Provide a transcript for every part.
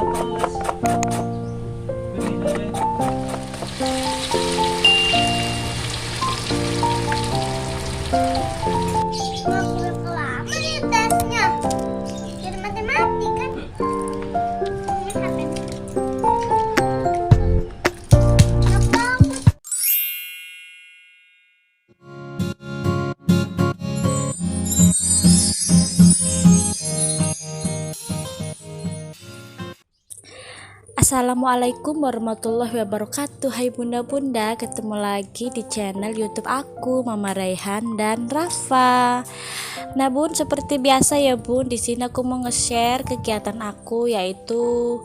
Lama ya tesnya. Jadi matematika kan. Assalamualaikum warahmatullahi wabarakatuh. Hai bunda-bunda, ketemu lagi di channel YouTube aku, Mama Raihan dan Rafa. Nah bun, seperti biasa ya bun, di sini aku mau nge-share kegiatan aku, yaitu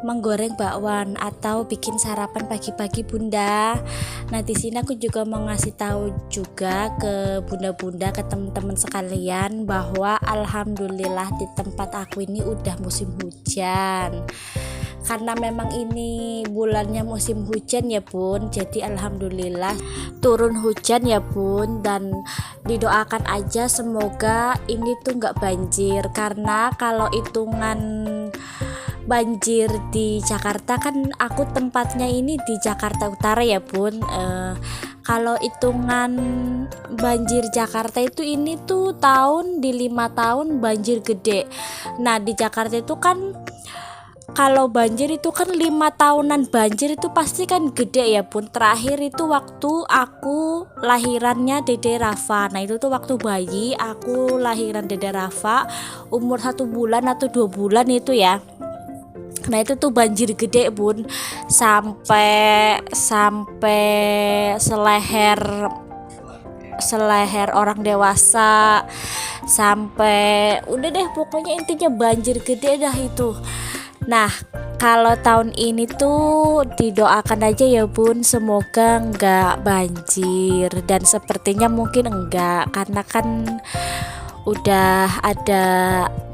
menggoreng bakwan atau bikin sarapan pagi-pagi bunda. Nah di sini aku juga mau ngasih tahu juga ke bunda-bunda, ke teman-teman sekalian, bahwa alhamdulillah di tempat aku ini udah musim hujan. Karena memang ini bulannya musim hujan ya bun, jadi alhamdulillah turun hujan ya bun. Dan didoakan aja semoga ini tuh nggak banjir, karena kalau hitungan banjir di Jakarta kan, aku tempatnya ini di Jakarta Utara ya bun. Kalau hitungan banjir Jakarta itu ini tuh di 5 tahun banjir gede. Nah di Jakarta itu kan kalau banjir itu kan 5 tahunan banjir itu pasti kan gede ya bun. Terakhir itu waktu aku lahirannya Dede Rafa. Nah itu tuh waktu bayi aku lahiran Dede Rafa, umur 1 bulan atau 2 bulan itu ya. Nah itu tuh banjir gede bun, sampai seleher orang dewasa, sampai udah deh pokoknya intinya banjir gede dah itu. Nah kalau tahun ini tuh didoakan aja ya bun, semoga enggak banjir, dan sepertinya mungkin enggak, karena kan udah ada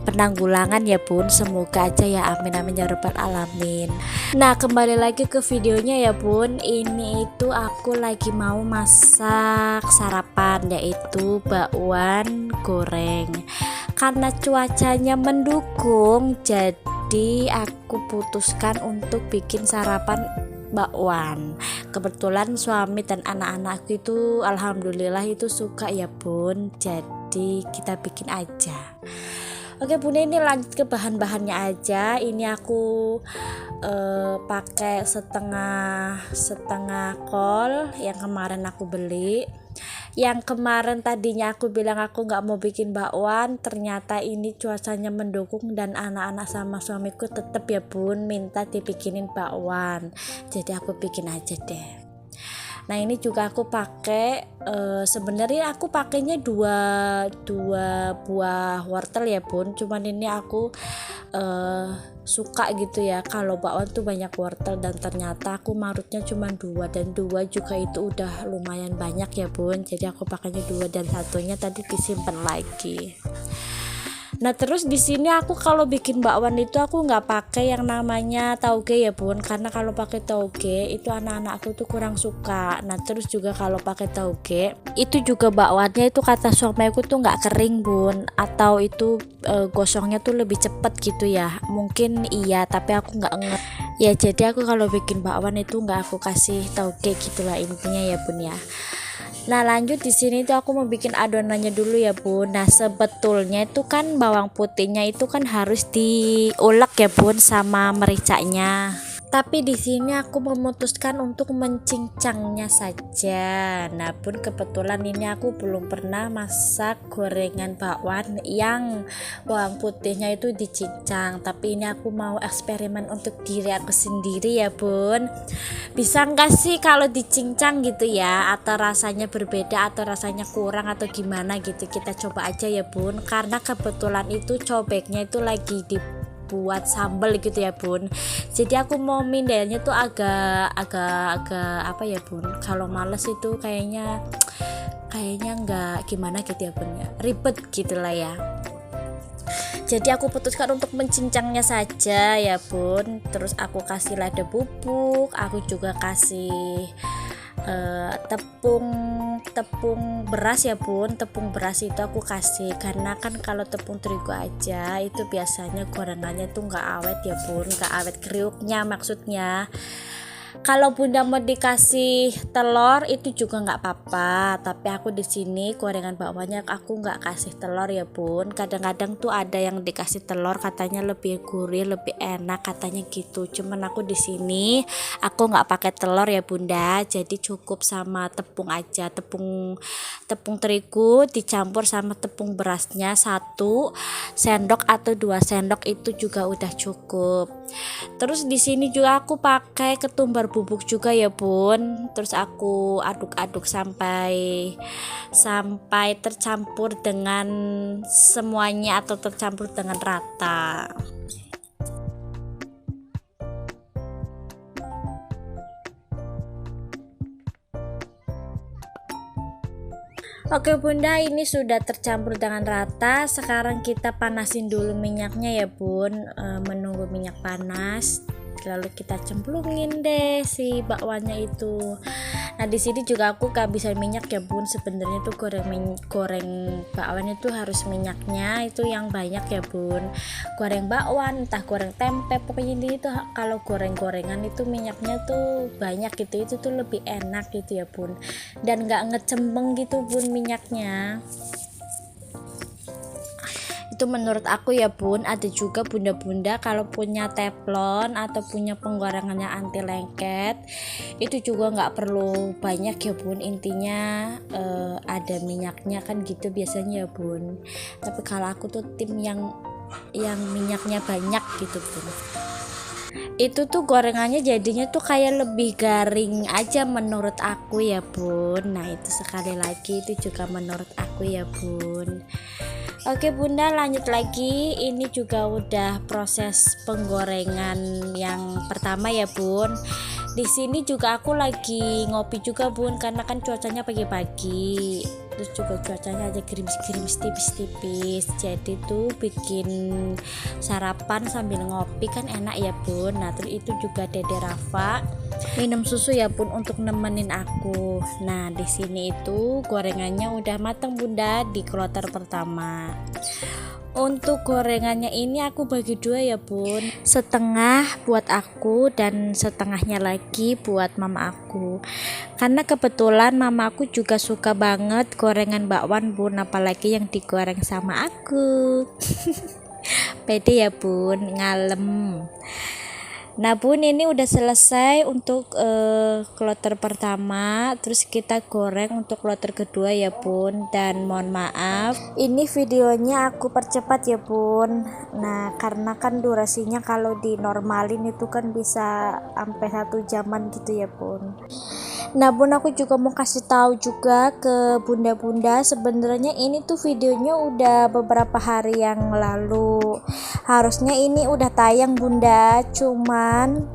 penanggulangan ya bun. Semoga aja ya, amin amin ya rabbal alamin. Nah kembali lagi ke videonya ya bun. Ini itu aku lagi mau masak sarapan, yaitu bakwan goreng. Karena cuacanya mendukung, jadi aku putuskan untuk bikin sarapan bakwan. Kebetulan suami dan anak-anakku itu alhamdulillah itu suka ya bun, jadi kita bikin aja. Oke bunda, ini lanjut ke bahan-bahannya aja. Ini aku pakai setengah kol yang kemarin aku beli. Yang kemarin tadinya aku bilang aku nggak mau bikin bakwan, ternyata ini cuacanya mendukung dan anak-anak sama suamiku tetap ya bun minta dibikinin bakwan, jadi aku bikin aja deh. Nah ini juga aku pakai sebenarnya aku pakainya dua buah wortel ya bun, cuman ini aku suka gitu ya kalau bakwan tuh banyak wortel, dan ternyata aku marutnya cuma 2, dan 2 juga itu udah lumayan banyak ya bun, jadi aku pakainya 2 dan satunya tadi disimpan lagi. Nah terus di sini aku kalau bikin bakwan itu aku nggak pakai yang namanya tauge ya bun, karena kalau pakai tauge itu anak-anakku tuh kurang suka. Nah terus juga kalau pakai tauge itu juga bakwannya itu kata suamiku tuh nggak kering bun, atau itu gosongnya tuh lebih cepet gitu ya, mungkin iya tapi aku nggak ya. Jadi aku kalau bikin bakwan itu nggak aku kasih tauge, gitulah intinya ya bun ya. Nah lanjut di sini tuh aku mau bikin adonannya dulu ya bun. Nah sebetulnya itu kan bawang putihnya itu kan harus diulek ya bun sama mericanya. Tapi di sini aku memutuskan untuk mencincangnya saja. Nah pun kebetulan ini aku belum pernah masak gorengan bakwan yang bawang putihnya itu dicincang. Tapi ini aku mau eksperimen untuk diri aku sendiri ya bun. Bisa nggak sih kalau dicincang gitu ya, atau rasanya berbeda atau rasanya kurang atau gimana gitu. Kita coba aja ya bun, karena kebetulan itu cobeknya itu lagi dibuat sambal gitu ya bun, jadi aku mau mindahnya tuh agak apa ya bun, kalau males itu kayaknya nggak gimana gitu ya bun ya, ribet gitulah ya. Jadi aku putuskan untuk mencincangnya saja ya bun. Terus aku kasih lada bubuk, aku juga kasih tepung beras ya bun. Tepung beras itu aku kasih karena kan kalau tepung terigu aja itu biasanya gorengannya tuh nggak awet ya bun, nggak awet kriuknya maksudnya. Kalau bunda mau dikasih telur itu juga nggak apa-apa, tapi aku di sini gorengan bakwannya aku nggak kasih telur ya bun. Kadang-kadang tuh ada yang dikasih telur katanya lebih gurih, lebih enak katanya gitu. Cuman aku di sini aku nggak pakai telur ya bunda, jadi cukup sama tepung aja, tepung terigu dicampur sama tepung berasnya 1 sendok atau 2 sendok itu juga udah cukup. Terus di sini juga aku pakai ketumbar bubuk juga ya bun. Terus aku aduk-aduk sampai tercampur dengan semuanya atau tercampur dengan rata. Oke bunda, ini sudah tercampur dengan rata. Sekarang kita panasin dulu minyaknya ya bun. Menunggu minyak panas, lalu kita cemplungin deh si bakwannya itu. Nah di sini juga aku kehabisan minyak ya bun. Sebenarnya tuh goreng bakwan itu harus minyaknya itu yang banyak ya bun. Goreng bakwan, entah goreng tempe, pokoknya ini tuh kalau goreng-gorengan itu minyaknya tuh banyak gitu. Itu tuh lebih enak gitu ya bun. Dan nggak ngecembeng gitu bun minyaknya. Itu menurut aku ya bun. Ada juga bunda-bunda kalau punya teflon atau punya penggorengannya anti lengket itu juga nggak perlu banyak ya bun, intinya ada minyaknya kan gitu biasanya ya bun. Tapi kalau aku tuh tim yang minyaknya banyak gitu bun. Itu tuh gorengannya jadinya tuh kayak lebih garing aja menurut aku ya bun. Nah itu sekali lagi itu juga menurut aku ya bun. Oke bunda, lanjut lagi. Ini juga udah proses penggorengan yang pertama ya bun. Di sini juga aku lagi ngopi juga bun, karena kan cuacanya pagi-pagi. Terus juga cuacanya aja gerimis-gerimis tipis-tipis. Jadi tuh bikin sarapan sambil ngopi kan enak ya bun. Nah terus itu juga Dede Rafa minum susu ya bun untuk nemenin aku. Nah di sini itu gorengannya udah matang bunda di kloter pertama. Untuk gorengannya ini aku bagi 2 ya bun, setengah buat aku dan setengahnya lagi buat mama aku, karena kebetulan mama aku juga suka banget gorengan bakwan bun, apalagi yang digoreng sama aku. Pede ya bun, ngalem. Nah bun, ini udah selesai untuk kloter pertama. Terus kita goreng untuk kloter kedua ya bun. Dan mohon maaf, ini videonya aku percepat ya bun. Nah karena kan durasinya kalau dinormalin itu kan bisa sampai 1 jaman gitu ya bun. Nah bun, aku juga mau kasih tahu juga ke bunda-bunda, sebenarnya ini tuh videonya udah beberapa hari yang lalu. Harusnya ini udah tayang bunda, cuman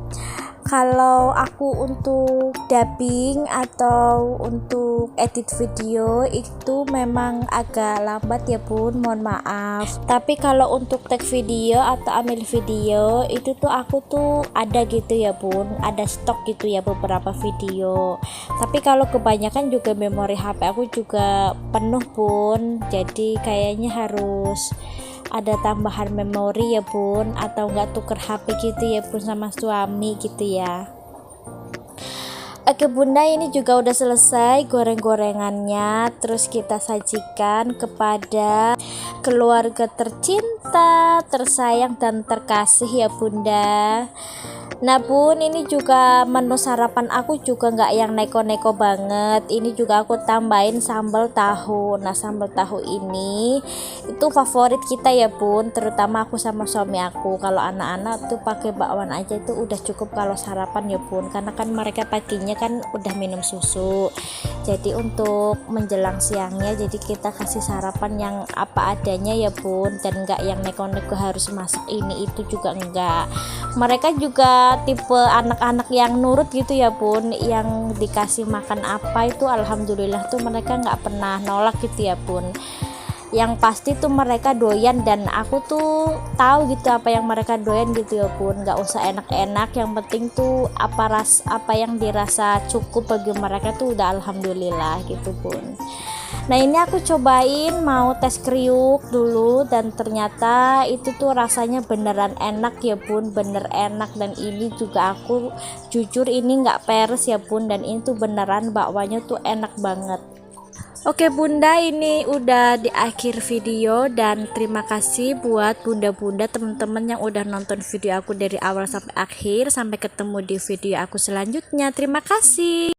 kalau aku untuk dubbing atau untuk edit video itu memang agak lambat ya bun, mohon maaf. Tapi kalau untuk tag video atau ambil video itu tuh aku tuh ada gitu ya bun, ada stok gitu ya beberapa video. Tapi kalau kebanyakan juga memori HP aku juga penuh bun, jadi kayaknya harus ada tambahan memori ya bun, atau enggak tuker HP gitu ya bun sama suami gitu ya. Oke bunda, ini juga udah selesai goreng-gorengannya. Terus kita sajikan kepada keluarga tercinta, tersayang dan terkasih ya bunda. Nah bun, ini juga menu sarapan aku juga nggak yang neko-neko banget. Ini juga aku tambahin sambal tahu. Nah sambal tahu ini itu favorit kita ya bun, terutama aku sama suami aku. Kalau anak-anak tuh pakai bakwan aja itu udah cukup kalau sarapan ya bun, karena kan mereka paginya kan udah minum susu. Jadi untuk menjelang siangnya jadi kita kasih sarapan yang apa adanya ya bun, dan nggak yang neko-neko harus masak ini itu juga enggak. Mereka juga tipe anak-anak yang nurut gitu ya bun, yang dikasih makan apa itu alhamdulillah tuh mereka nggak pernah nolak gitu ya bun. yang pasti tuh mereka doyan dan aku tuh tahu gitu apa yang mereka doyan gitu ya bun. Nggak usah enak-enak, yang penting tuh apa yang dirasa cukup bagi mereka tuh udah alhamdulillah gitu bun. Nah ini aku cobain mau tes kriuk dulu dan ternyata itu tuh rasanya beneran enak ya bun, bener enak. Dan ini juga aku jujur ini nggak peres ya bun, dan ini tuh beneran bakwanya tuh enak banget. Oke bunda, ini udah di akhir video dan terima kasih buat bunda-bunda teman-teman yang udah nonton video aku dari awal sampai akhir. Sampai ketemu di video aku selanjutnya, terima kasih.